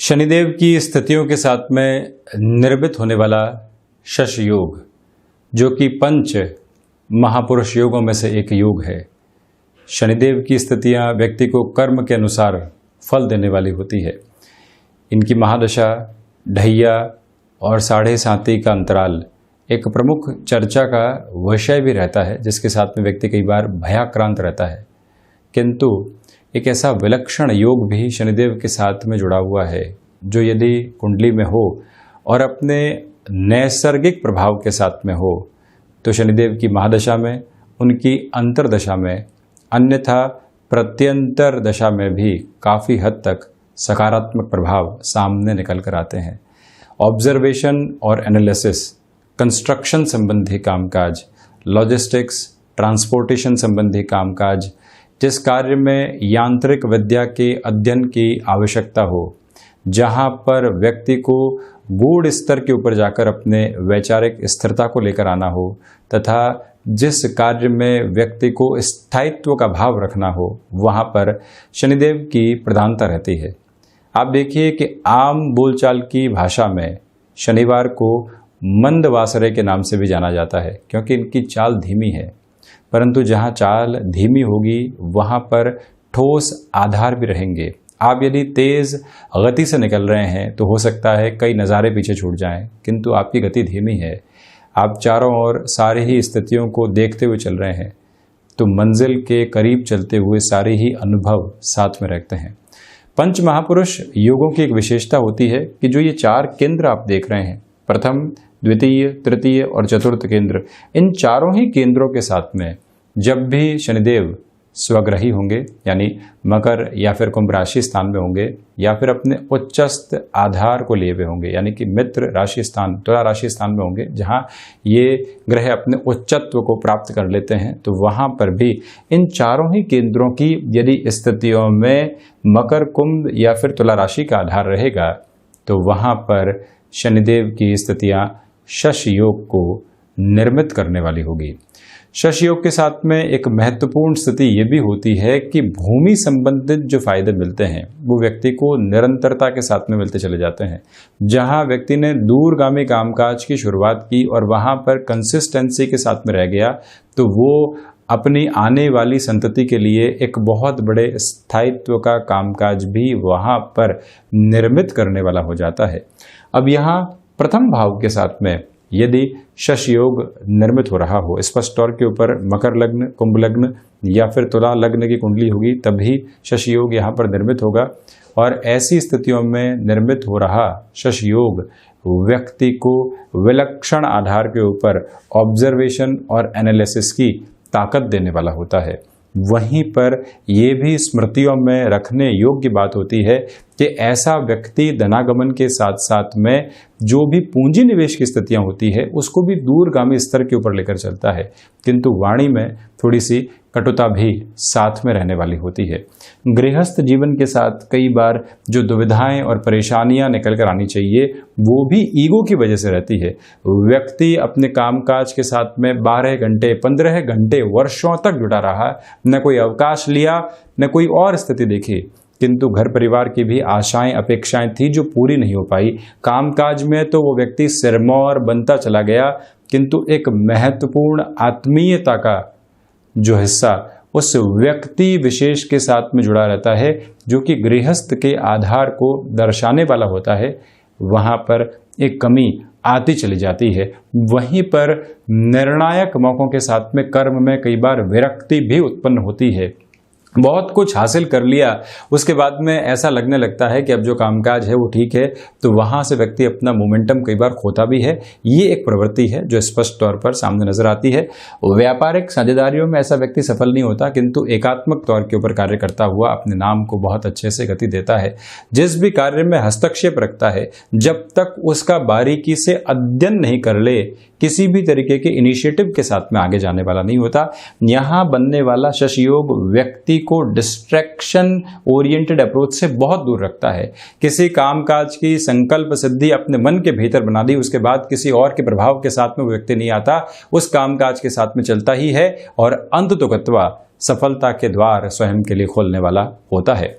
शनिदेव की स्थितियों के साथ में निर्मित होने वाला शश योग, जो कि पंच महापुरुष योगों में से एक योग है। शनिदेव की स्थितियां व्यक्ति को कर्म के अनुसार फल देने वाली होती है। इनकी महादशा, ढैया और साढ़े साती का अंतराल एक प्रमुख चर्चा का विषय भी रहता है, जिसके साथ में व्यक्ति कई बार भयाक्रांत रहता है। किंतु एक ऐसा विलक्षण योग भी शनिदेव के साथ में जुड़ा हुआ है, जो यदि कुंडली में हो और अपने नैसर्गिक प्रभाव के साथ में हो तो शनिदेव की महादशा में, उनकी अंतर्दशा में, अन्यथा प्रत्यंतर दशा में भी काफ़ी हद तक सकारात्मक प्रभाव सामने निकल कर आते हैं। ऑब्जर्वेशन और एनालिसिस, कंस्ट्रक्शन संबंधी कामकाज, लॉजिस्टिक्स, ट्रांसपोर्टेशन संबंधी कामकाज, जिस कार्य में यांत्रिक विद्या के अध्ययन की आवश्यकता हो, जहां पर व्यक्ति को गूढ़ स्तर के ऊपर जाकर अपने वैचारिक स्थिरता को लेकर आना हो, तथा जिस कार्य में व्यक्ति को स्थायित्व का भाव रखना हो, वहां पर शनिदेव की प्रधानता रहती है। आप देखिए कि आम बोलचाल की भाषा में शनिवार को मंदवासरे के नाम से भी जाना जाता है, क्योंकि इनकी चाल धीमी है। परंतु जहाँ चाल धीमी होगी वहाँ पर ठोस आधार भी रहेंगे। आप यदि तेज गति से निकल रहे हैं तो हो सकता है कई नज़ारे पीछे छूट जाएं, किंतु आपकी गति धीमी है, आप चारों ओर सारी ही स्थितियों को देखते हुए चल रहे हैं, तो मंजिल के करीब चलते हुए सारे ही अनुभव साथ में रखते हैं। पंच महापुरुष योगों की एक विशेषता होती है कि जो ये चार केंद्र आप देख रहे हैं, प्रथम, द्वितीय, तृतीय और चतुर्थ केंद्र, इन चारों ही केंद्रों के साथ में जब भी शनिदेव स्वग्रही होंगे, यानी मकर या फिर कुंभ राशि स्थान में होंगे, या फिर अपने उच्चस्थ आधार को लिए हुए होंगे, यानी कि मित्र राशि स्थान, तुला राशि स्थान में होंगे, जहां ये ग्रह अपने उच्चत्व को प्राप्त कर लेते हैं, तो वहां पर भी इन चारों ही केंद्रों की यदि स्थितियों में मकर, कुंभ या फिर तुला राशि का आधार रहेगा, तो वहां पर शनिदेव की स्थितियां शश योग को निर्मित करने वाली होगी। शश योग के साथ में एक महत्वपूर्ण स्थिति ये भी होती है कि भूमि संबंधित जो फायदे मिलते हैं वो व्यक्ति को निरंतरता के साथ में मिलते चले जाते हैं। जहां व्यक्ति ने दूरगामी कामकाज की शुरुआत की और वहां पर कंसिस्टेंसी के साथ में रह गया, तो वो अपनी आने वाली संतति के लिए एक बहुत बड़े स्थायित्व का कामकाज भी वहां पर निर्मित करने वाला हो जाता है। अब यहाँ प्रथम भाव के साथ में यदि शश योग निर्मित हो रहा हो, स्पष्ट तौर के ऊपर मकर लग्न, कुंभ लग्न या फिर तुला लग्न की कुंडली होगी, तभी शश योग यहाँ पर निर्मित होगा। और ऐसी स्थितियों में निर्मित हो रहा शश योग व्यक्ति को विलक्षण आधार के ऊपर ऑब्जर्वेशन और एनालिसिस की ताकत देने वाला होता है। वहीं पर ये भी स्मृतियों में रखने योग्य बात होती है कि ऐसा व्यक्ति धनागमन के साथ साथ में जो भी पूंजी निवेश की स्थितियां होती है उसको भी दूरगामी स्तर के ऊपर लेकर चलता है, किंतु वाणी में थोड़ी सी कटुता भी साथ में रहने वाली होती है। गृहस्थ जीवन के साथ कई बार जो दुविधाएं और परेशानियां निकल कर आनी चाहिए वो भी ईगो की वजह से रहती है। व्यक्ति अपने कामकाज के साथ में 12 घंटे, 15 घंटे, वर्षों तक जुटा रहा, न कोई अवकाश लिया, न कोई और स्थिति देखी, किंतु घर परिवार की भी आशाएं, अपेक्षाएं थी जो पूरी नहीं हो पाई। कामकाज में तो वो व्यक्ति सिरमौर बनता चला गया, किंतु एक महत्वपूर्ण आत्मीयता का जो हिस्सा उस व्यक्ति विशेष के साथ में जुड़ा रहता है, जो कि गृहस्थ के आधार को दर्शाने वाला होता है, वहां पर एक कमी आती चली जाती है। वहीं पर निर्णायक मौकों के साथ में कर्म में कई बार विरक्ति भी उत्पन्न होती है। बहुत कुछ हासिल कर लिया, उसके बाद में ऐसा लगने लगता है कि अब जो कामकाज है वो ठीक है, तो वहाँ से व्यक्ति अपना मोमेंटम कई बार खोता भी है। ये एक प्रवृत्ति है जो स्पष्ट तौर पर सामने नजर आती है। व्यापारिक साझेदारियों में ऐसा व्यक्ति सफल नहीं होता, किंतु एकात्मक तौर के ऊपर कार्य करता हुआ अपने नाम को बहुत अच्छे से गति देता है। जिस भी कार्य में हस्तक्षेप रखता है, जब तक उसका बारीकी से अध्ययन नहीं कर ले, किसी भी तरीके के इनिशिएटिव के साथ में आगे जाने वाला नहीं होता। यहाँ बनने वाला शश योग व्यक्ति को डिस्ट्रैक्शन ओरिएंटेड अप्रोच से बहुत दूर रखता है। किसी कामकाज की संकल्प सिद्धि अपने मन के भीतर बना दी, उसके बाद किसी और के प्रभाव के साथ में वो व्यक्ति नहीं आता, उस कामकाज के साथ में चलता ही है और अंततोगत्वा सफलता के द्वार स्वयं के लिए खोलने वाला होता है।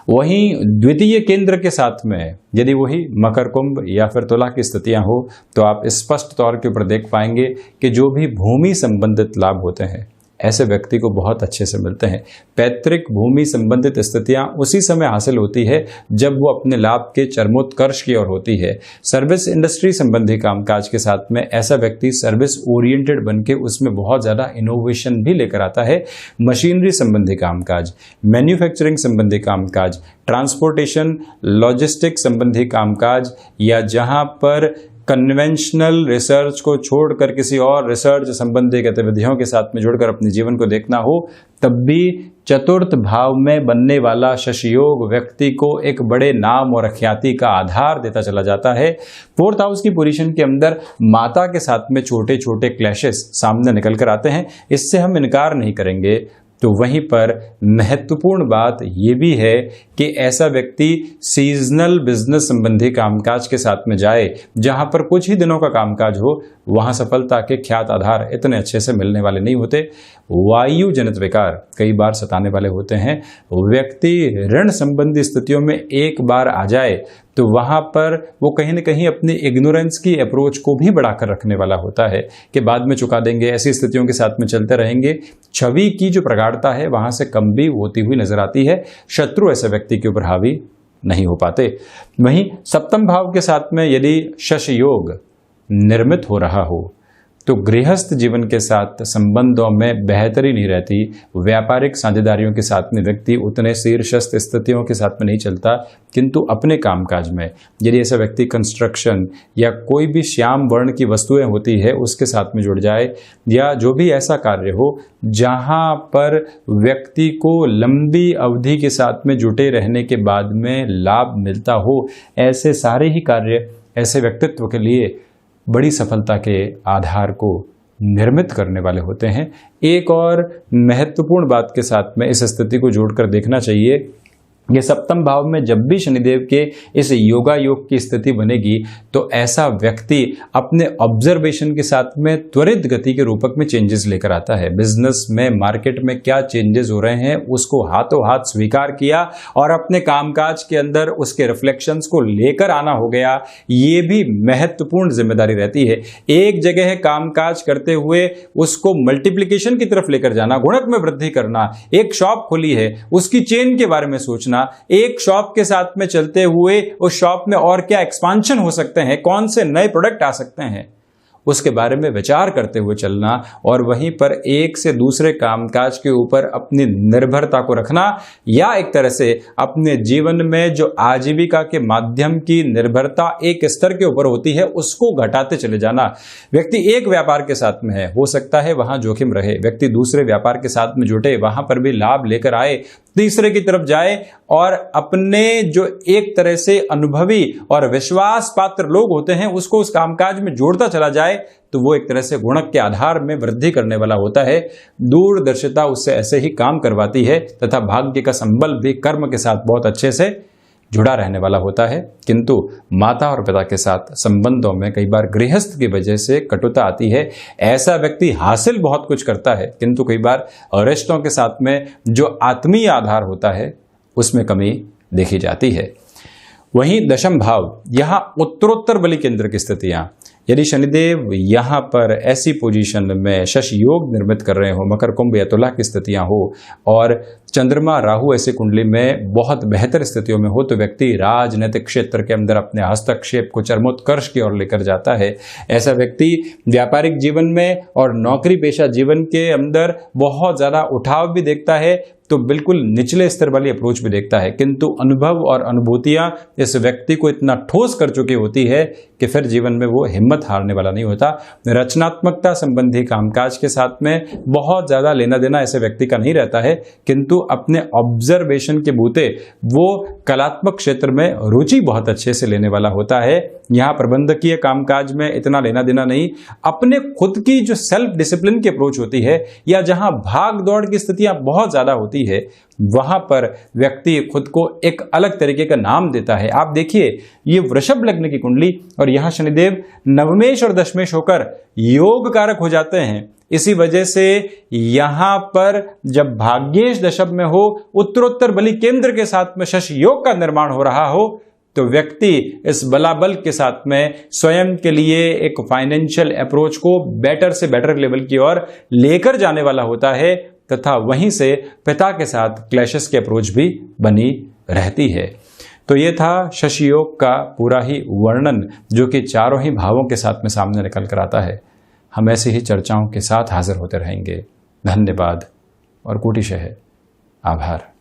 वहीं द्वितीय केंद्र के साथ में यदि वही मकर कुंभ या फिर तुला की स्थितियां हो तो आप स्पष्ट तौर के ऊपर देख पाएंगे कि जो भी भूमि संबंधित लाभ होते हैं ऐसे व्यक्ति को बहुत अच्छे से मिलते हैं। पैतृक भूमि संबंधित स्थितियां उसी समय हासिल होती है जब वो अपने लाभ के चरमोत्कर्ष की ओर होती है। सर्विस इंडस्ट्री संबंधी कामकाज के साथ में ऐसा व्यक्ति सर्विस ओरिएंटेड बनके उसमें बहुत ज़्यादा इनोवेशन भी लेकर आता है। मशीनरी संबंधी कामकाज, मैन्युफैक्चरिंग संबंधी कामकाज, ट्रांसपोर्टेशन, लॉजिस्टिक संबंधी कामकाज या जहां पर कन्वेंशनल रिसर्च को छोड़कर किसी और रिसर्च संबंधी गतिविधियों के साथ में जुड़कर अपने जीवन को देखना हो, तब भी चतुर्थ भाव में बनने वाला शशि योग व्यक्ति को एक बड़े नाम और ख्याति का आधार देता चला जाता है। फोर्थ हाउस की पोजीशन के अंदर माता के साथ में छोटे छोटे क्लैशेस सामने निकल कर आते हैं, इससे हम इनकार नहीं करेंगे। तो वहीं पर महत्वपूर्ण बात ये भी है कि ऐसा व्यक्ति सीजनल बिजनेस संबंधी कामकाज के साथ में जाए जहां पर कुछ ही दिनों का कामकाज हो, वहां सफलता के ख्यात आधार इतने अच्छे से मिलने वाले नहीं होते। वायु जनित विकार कई बार सताने वाले होते हैं। व्यक्ति ऋण संबंधी स्थितियों में एक बार आ जाए तो वहां पर वो कहीं न कहीं अपनी इग्नोरेंस की अप्रोच को भी बढ़ाकर रखने वाला होता है कि बाद में चुका देंगे, ऐसी स्थितियों के साथ में चलते रहेंगे। छवि की जो प्रगाढ़ता है वहां से कम भी होती हुई नजर आती है। शत्रु ऐसे व्यक्ति के ऊपर हावी नहीं हो पाते। वहीं सप्तम भाव के साथ में यदि शशि योग निर्मित हो रहा हो तो गृहस्थ जीवन के साथ संबंधों में बेहतरी नहीं रहती। व्यापारिक साझेदारियों के साथ में व्यक्ति उतने शीर्षस्थ स्थितियों के साथ में नहीं चलता, किंतु अपने कामकाज में यदि ऐसा व्यक्ति कंस्ट्रक्शन या कोई भी श्याम वर्ण की वस्तुएं होती है उसके साथ में जुड़ जाए, या जो भी ऐसा कार्य हो जहां पर व्यक्ति को लंबी अवधि के साथ में जुटे रहने के बाद में लाभ मिलता हो, ऐसे सारे ही कार्य ऐसे व्यक्तित्व के लिए बड़ी सफलता के आधार को निर्मित करने वाले होते हैं। एक और महत्वपूर्ण बात के साथ में इस स्थिति को जोड़कर देखना चाहिए, ये सप्तम भाव में जब भी शनिदेव के इस योगा योग की स्थिति बनेगी तो ऐसा व्यक्ति अपने ऑब्जर्वेशन के साथ में त्वरित गति के रूपक में चेंजेस लेकर आता है। बिजनेस में, मार्केट में क्या चेंजेस हो रहे हैं उसको हाथों हाथ स्वीकार किया और अपने कामकाज के अंदर उसके रिफ्लेक्शंस को लेकर आना हो गया। ये भी महत्वपूर्ण जिम्मेदारी रहती है। एक जगह कामकाज करते हुए उसको मल्टीप्लिकेशन की तरफ लेकर जाना, गुणक में वृद्धि करना। एक शॉप खुली है, उसकी चेन के बारे में सोचना, एक शॉप के साथ में चलते हुए उस शॉप में और क्या एक्सपांशन हो सकते हैं, कौन से नए प्रोडक्ट आ सकते हैं, उसके बारे में विचार करते हुए चलना और वहीं पर एक से दूसरे कामकाज के ऊपर अपनी निर्भरता को रखना, या एक तरह से अपने जीवन में जो आजीविका के माध्यम की निर्भरता एक स्तर के ऊपर होती है उसको घटाते चले जाना। व्यक्ति एक व्यापार के साथ में है, हो सकता है वहां जोखिम रहे, व्यक्ति दूसरे व्यापार के साथ में जुटे, वहां पर भी लाभ लेकर आए, तीसरे की तरफ जाए और अपने जो एक तरह से अनुभवी और विश्वास पात्र लोग होते हैं उसको उस कामकाज में जोड़ता चला जाए, तो वो एक तरह से गुणक के आधार में वृद्धि करने वाला होता है। दूरदर्शिता उससे ऐसे ही काम करवाती है तथा भाग्य का संबल भी कर्म के साथ बहुत अच्छे से जुड़ा रहने वाला होता है। किंतु माता और पिता के साथ संबंधों में कई बार गृहस्थ की वजह से कटुता आती है। ऐसा व्यक्ति हासिल बहुत कुछ करता है किंतु कई बार रिश्तों के साथ में जो आत्मीय आधार होता है उसमें कमी देखी जाती है। वहीं दशम भाव, यहां उत्तरोत्तर बलि केंद्र की स्थितियां, यदि शनिदेव यहां पर ऐसी पोजीशन में शशि योग निर्मित कर रहे हो, मकर कुंभ या तुला की स्थितियां हो और चंद्रमा राहु ऐसी कुंडली में बहुत बेहतर स्थितियों में हो, तो व्यक्ति राजनीतिक क्षेत्र के अंदर अपने हस्तक्षेप को चरमोत्कर्ष की ओर लेकर जाता है। ऐसा व्यक्ति व्यापारिक जीवन में और नौकरी पेशा जीवन के अंदर बहुत ज़्यादा उठाव भी देखता है, तो बिल्कुल निचले स्तर वाली अप्रोच भी देखता है, किंतु अनुभव और अनुभूतियां इस व्यक्ति को इतना ठोस कर चुकी होती है कि फिर जीवन में वो हिम्मत हारने वाला नहीं होता। रचनात्मकता संबंधी कामकाज के साथ में बहुत ज़्यादा लेना देना ऐसे व्यक्ति का नहीं रहता है, किंतु अपने ऑब्जर्वेशन के बूते वो कलात्मक क्षेत्र में रुचि बहुत अच्छे से लेने वाला होता है। यहाँ प्रबंधकीय कामकाज में इतना लेना देना नहीं, अपने खुद की जो सेल्फ डिसिप्लिन की अप्रोच होती है या जहाँ भाग दौड़ की स्थितियां बहुत ज़्यादा होती है वहां पर व्यक्ति खुद को एक अलग तरीके का नाम देता है। आप देखिए ये वृषभ लग्न की कुंडली और यहां शनिदेव नवमेश और दशमेश होकर योग कारक हो जाते हैं। इसी वजह से यहां पर जब भाग्येश दशम में हो, उत्तरोत्तर बलि केंद्र के साथ में शशि योग का निर्माण हो रहा हो, तो व्यक्ति इस बलाबल के साथ में स्वयं के लिए एक फाइनेंशियल अप्रोच को बेटर से बेटर लेवल की ओर लेकर जाने वाला होता है, तथा वहीं से पिता के साथ क्लैशेस की अप्रोच भी बनी रहती है। तो ये था शशि योग का पूरा ही वर्णन, जो कि चारों ही भावों के साथ में सामने निकल कर आता है। हम ऐसी ही चर्चाओं के साथ हाजिर होते रहेंगे। धन्यवाद और कोटिशः आभार।